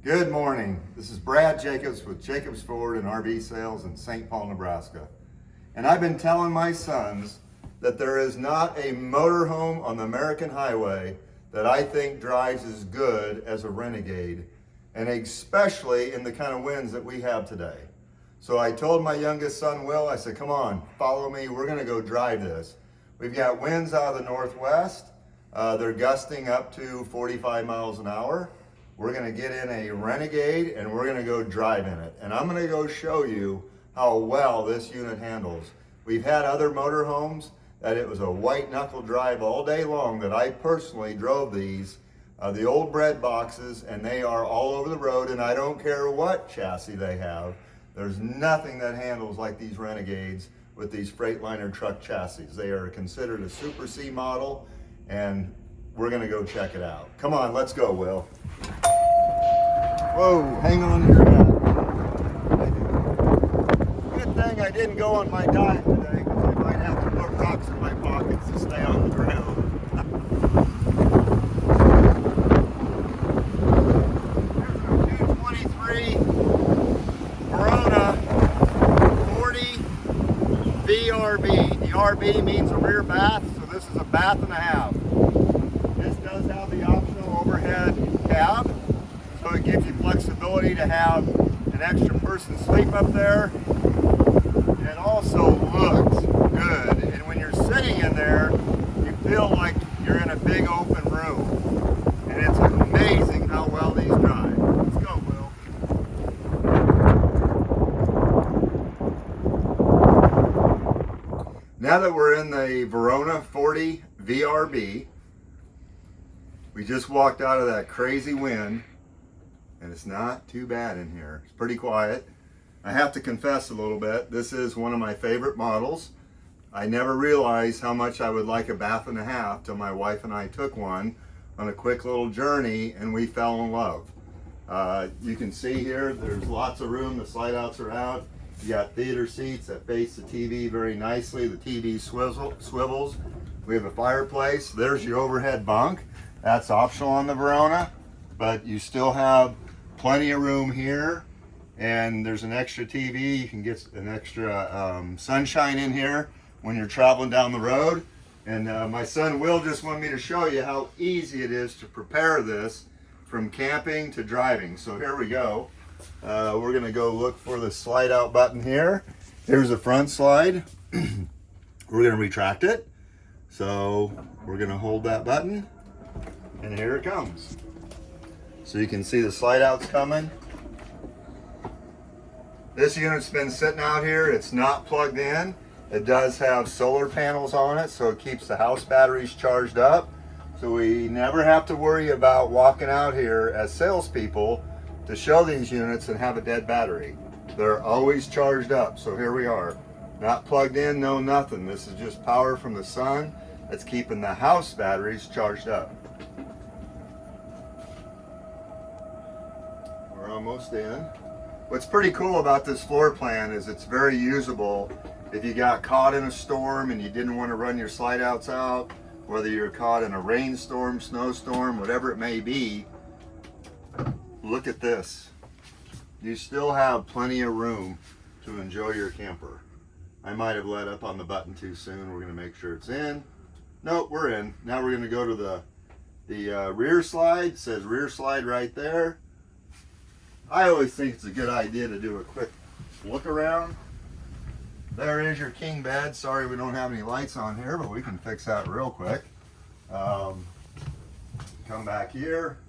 Good morning. This is Brad Jacobs with Jacobs Ford and RV Sales in St. Paul, Nebraska. And I've been telling my sons that there is not a motorhome on the American highway that I think drives as good as a Renegade, and especially in the kind of winds that we have today. So I told my youngest son, Will, I said, come on, follow me. We're going to go drive this. We've got winds out of the northwest. They're gusting up to 45 miles an hour. We're going to get in a Renegade and we're going to go drive in it. And I'm going to go show you how well this unit handles. We've had other motorhomes that it was a white knuckle drive all day long that I personally drove these, the old bread boxes, and they are all over the road, and I don't care what chassis they have. There's nothing that handles like these Renegades with these Freightliner truck chassis. They are considered a Super C model, and we're going to go check it out. Come on, let's go, Will. Whoa, hang on to your hat. Good thing I didn't go on my diet today, because I might have to put rocks in my pockets to stay on the ground. Here's a 223 Verona 40 VRB. The RB means a rear bath, so this is a bath and a half. This does have the optional overhead cab, so it gives you flexibility to have an extra person sleep up there. It also looks good, and when you're sitting in there, you feel like you're in a big open room, and it's amazing how well these drive. Let's go, Will. Now that we're in the Verona 40 VRB, we just walked out of that crazy wind, and it's not too bad in here. It's pretty quiet. I have to confess a little bit, this is one of my favorite models. I never realized how much I would like a bath and a half till my wife and I took one on a quick little journey and we fell in love. You can see here, there's lots of room, the slide outs are out. You got theater seats that face the TV very nicely. The TV swivels. We have a fireplace. There's your overhead bunk. That's optional on the Verona, but you still have plenty of room here. And there's an extra TV. You can get an extra sunshine in here when you're traveling down the road. And my son Will just wanted me to show you how easy it is to prepare this from camping to driving. So here we go. We're gonna go look for the slide out button here. Here's the front slide. We're gonna retract it. So we're gonna hold that button, and here it comes. So you can see the slide outs coming. This unit's been sitting out here. It's not plugged in. It does have solar panels on it, so it keeps the house batteries charged up. So we never have to worry about walking out here as salespeople to show these units and have a dead battery. They're always charged up. So here we are. Not plugged in, no nothing. This is just power from the sun that's keeping the house batteries charged up. We're almost in. What's pretty cool about this floor plan is it's very usable if you got caught in a storm and you didn't want to run your slide outs out, whether you're caught in a rainstorm, snowstorm, whatever it may be. Look at this. You still have plenty of room to enjoy your camper. I might have let up on the button too soon. We're going to make sure it's in. Nope, we're in. Now we're going to go to the rear slide. It says rear slide right there. I always think it's a good idea to do a quick look around. There is your king bed. Sorry we don't have any lights on here, but we can fix that real quick. Come back here.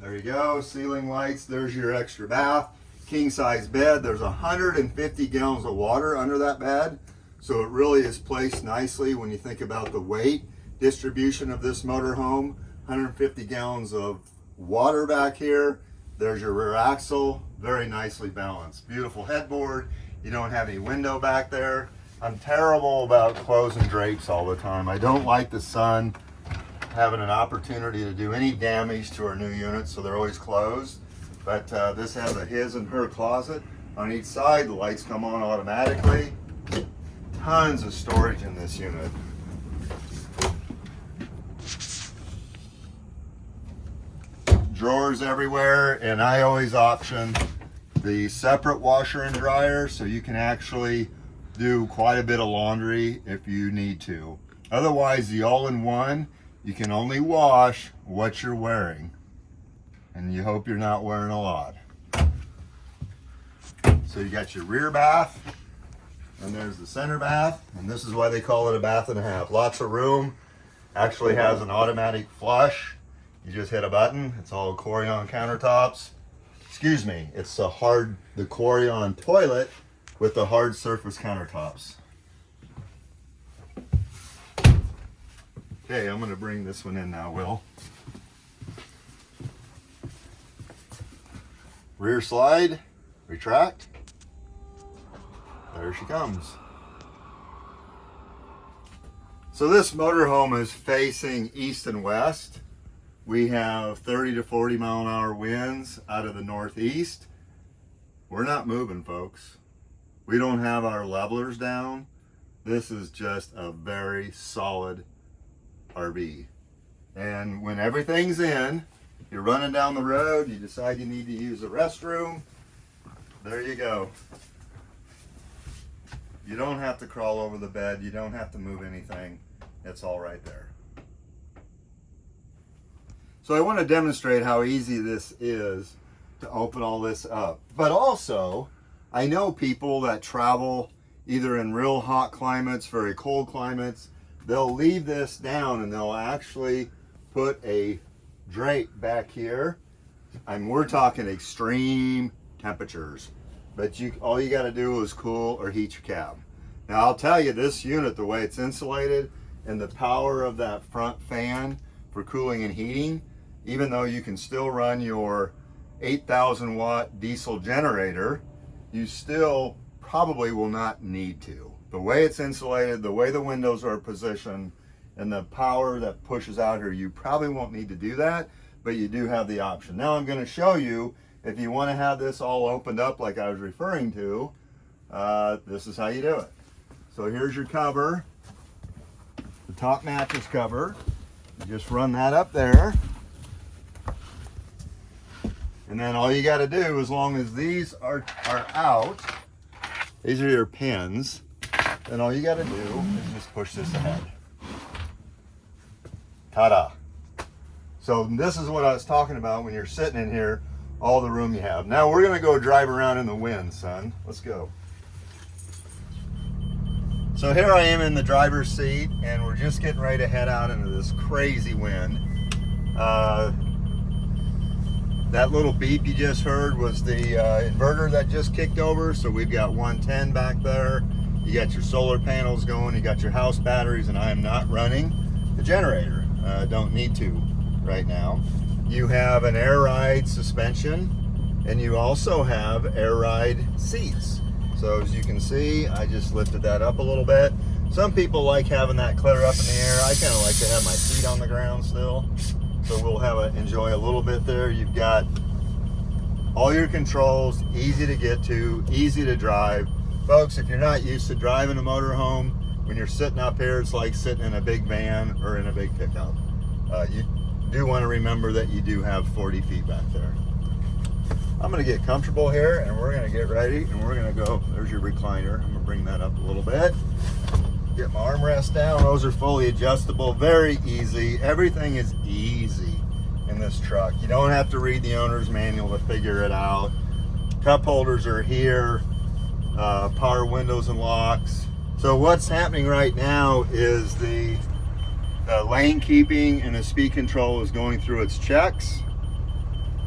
There you go, ceiling lights. There's your extra bath. King size bed. There's 150 gallons of water under that bed. So it really is placed nicely when you think about the weight distribution of this motorhome. 150 gallons of water back here. There's your rear axle, very nicely balanced. Beautiful headboard. You don't have any window back there. I'm terrible about closing drapes all the time. I don't like the sun having an opportunity to do any damage to our new units, so they're always closed. But this has a his and her closet. On each side, the lights come on automatically. Tons of storage in this unit. drawers everywhere, and I always option the separate washer and dryer so you can actually do quite a bit of laundry if you need to. Otherwise, the all-in-one, you can only wash what you're wearing, and you hope you're not wearing a lot. So you got your rear bath, and there's the center bath, and this is why they call it a bath and a half. Lots of room. Actually has an automatic flush. You just hit a button. It's all Corian countertops. Excuse me, it's the Corian toilet with the hard surface countertops. Okay, I'm gonna bring this one in now, Will. Rear slide, retract. There she comes. So this motorhome is facing east and west. We have 30 to 40 mile an hour winds out of the northeast. We're not moving, folks. We don't have our levelers down. This is just a very solid RV. And when everything's in, you're running down the road, you decide you need to use the restroom, there you go. You don't have to crawl over the bed, you don't have to move anything. It's all right there. So I want to demonstrate how easy this is to open all this up. But also, I know people that travel either in real hot climates, very cold climates, they'll leave this down and they'll actually put a drape back here. And we're talking extreme temperatures. But all you got to do is cool or heat your cab. Now I'll tell you, this unit, the way it's insulated and the power of that front fan for cooling and heating, even though you can still run your 8,000 watt diesel generator, you still probably will not need to. The way it's insulated, the way the windows are positioned, and the power that pushes out here, you probably won't need to do that, but you do have the option. Now I'm going to show you, if you want to have this all opened up like I was referring to, this is how you do it. So here's your cover, the top mattress cover. You just run that up there. And then all you got to do, as long as these are out, these are your pins, then all you got to do is just push this ahead. Ta-da. So this is what I was talking about when you're sitting in here, all the room you have. Now we're going to go drive around in the wind, son. Let's go. So here I am in the driver's seat, and we're just getting ready to head out into this crazy wind. That little beep you just heard was the inverter that just kicked over. So we've got 110 back there. You got your solar panels going, you got your house batteries, and I am not running the generator. Don't need to right now. You have an air ride suspension, and you also have air ride seats. So as you can see, I just lifted that up a little bit. Some people like having that clear up in the air. I kind of like to have my feet on the ground still. So we'll enjoy a little bit there. You've got all your controls, easy to get to, easy to drive. Folks, if you're not used to driving a motorhome, when you're sitting up here, it's like sitting in a big van or in a big pickup. You do want to remember that you do have 40 feet back there. I'm going to get comfortable here, and we're going to get ready, and we're going to go. There's your recliner. I'm going to bring that up a little bit. Get my armrest down. Those are fully adjustable, very easy. Everything is easy in this truck. You don't have to read the owner's manual to figure it out. Cup holders are here, power windows and locks. So what's happening right now is the lane keeping and the speed control is going through its checks,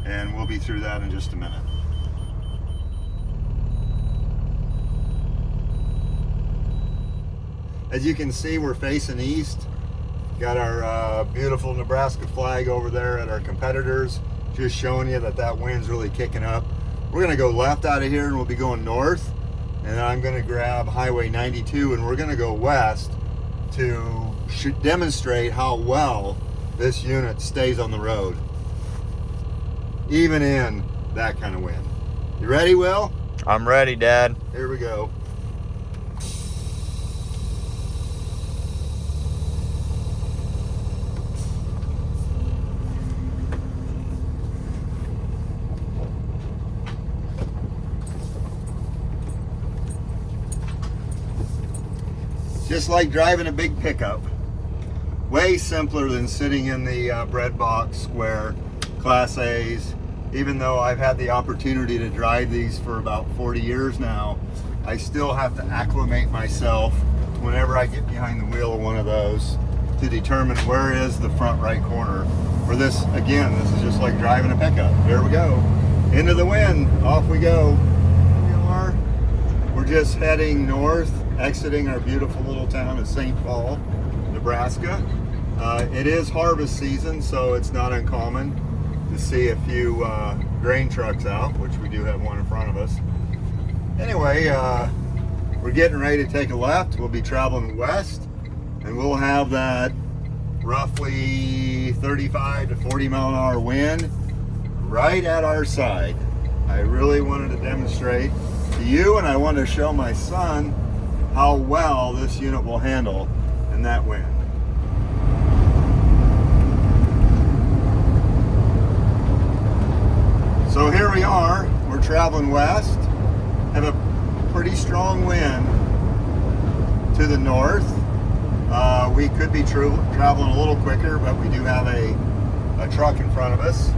and we'll be through that in just a minute. As you can see, we're facing east. Got our beautiful Nebraska flag over there at our competitors, just showing you that wind's really kicking up. We're gonna go left out of here and we'll be going north, and then I'm gonna grab Highway 92 and we're gonna go west to demonstrate how well this unit stays on the road, even in that kind of wind. You ready, Will? I'm ready, Dad. Here we go. just like driving a big pickup. Way simpler than sitting in the bread box square Class A's. Even though I've had the opportunity to drive these for about 40 years now, I still have to acclimate myself whenever I get behind the wheel of one of those to determine where is the front right corner. For this, again, this is just like driving a pickup. Here we go. Into the wind, off we go. Here we are. We're just heading north, exiting our beautiful little town of St. Paul, Nebraska. It is harvest season, so it's not uncommon to see a few grain trucks out, which we do have one in front of us. Anyway, we're getting ready to take a left. We'll be traveling west, and we'll have that roughly 35 to 40 mile an hour wind right at our side. I really wanted to demonstrate to you, and I wanted to show my son how well this unit will handle in that wind. So here we are, we're traveling west, have a pretty strong wind to the north. We could be traveling a little quicker, but we do have a truck in front of us.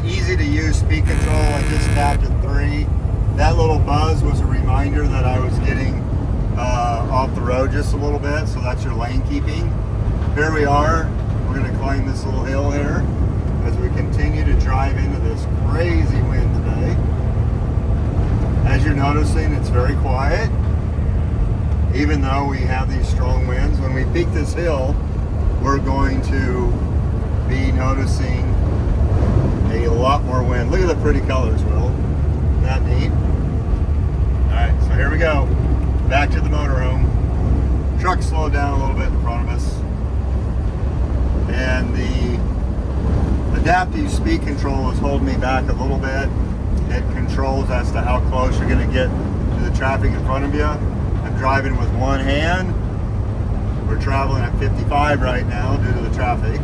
Easy to use speed control. I just tapped at 3. That little buzz was a reminder that I was getting off the road just a little bit, so that's your lane keeping. Here we are. We're going to climb this little hill here as we continue to drive into this crazy wind today. As you're noticing, it's very quiet, even though we have these strong winds. When we peak this hill, we're going to be noticing a lot more wind. Look at the pretty colors, Will. Isn't that neat? Alright, so here we go. Back to the motorhome. Truck slowed down a little bit in front of us. And the adaptive speed control is holding me back a little bit. It controls as to how close you're going to get to the traffic in front of you. I'm driving with one hand. We're traveling at 55 right now due to the traffic.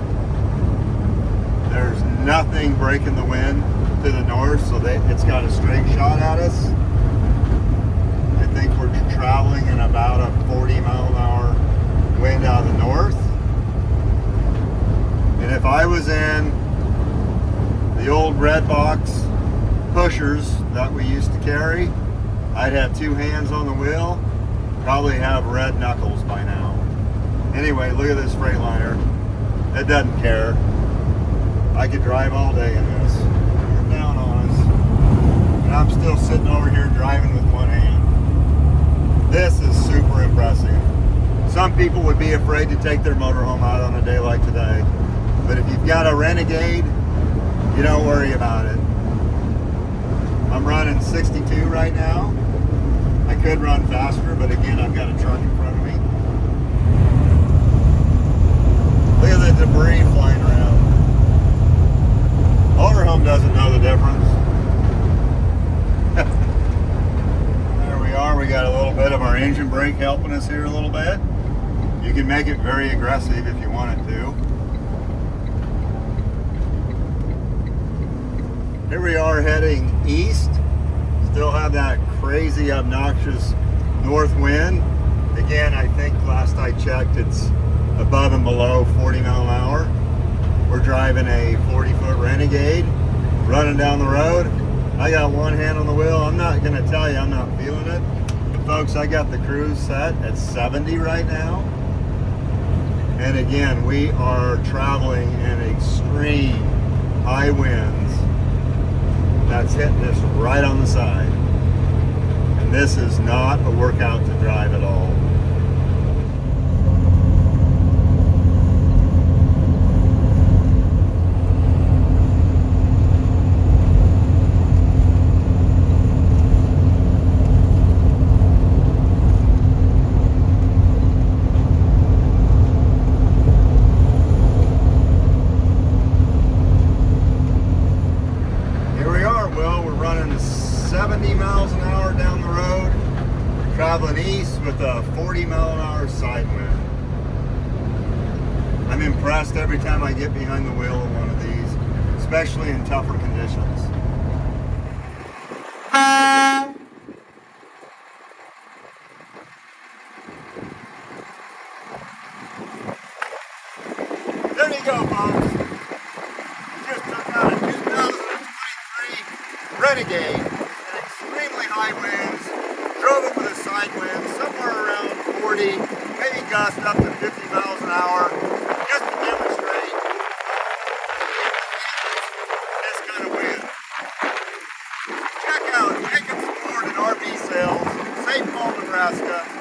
There's nothing breaking the wind to the north, so it's got a straight shot at us. I think we're traveling in about a 40 mile an hour wind out of the north. And if I was in the old red box pushers that we used to carry, I'd have 2 hands on the wheel, probably have red knuckles by now. Anyway, look at this Freightliner. It doesn't care. I could drive all day in this. We're down on us. And I'm still sitting over here driving with one hand. This is super impressive. Some people would be afraid to take their motorhome out on a day like today. But if you've got a Renegade, you don't worry about it. I'm running 62 right now. I could run faster, but again, I've got a truck in front of me. Look at the debris flying around. Motorhome doesn't know the difference. There we are. We got a little bit of our engine brake helping us here a little bit. You can make it very aggressive if you want it to. Here we are heading east. Still have that crazy, obnoxious north wind. Again, I think last I checked, it's above and below 40 mile an hour. We're driving a 40-foot Renegade, running down the road. I got one hand on the wheel. I'm not going to tell you I'm not feeling it. But folks, I got the cruise set at 70 right now. And again, we are traveling in extreme high winds. That's hitting us right on the side. And this is not a workout to drive at all. Traveling east with a 40 mile an hour side wind. I'm impressed every time I get behind the wheel of one of these, especially in tougher conditions. you go, folks. Just took out a 2023 Renegade in extremely high winds. Drove it with a side wind somewhere around 40, maybe gust up to 50 miles an hour, just to demonstrate this kind of wind. Check out Jacob's Ford and RV Sales, St. Paul, Nebraska.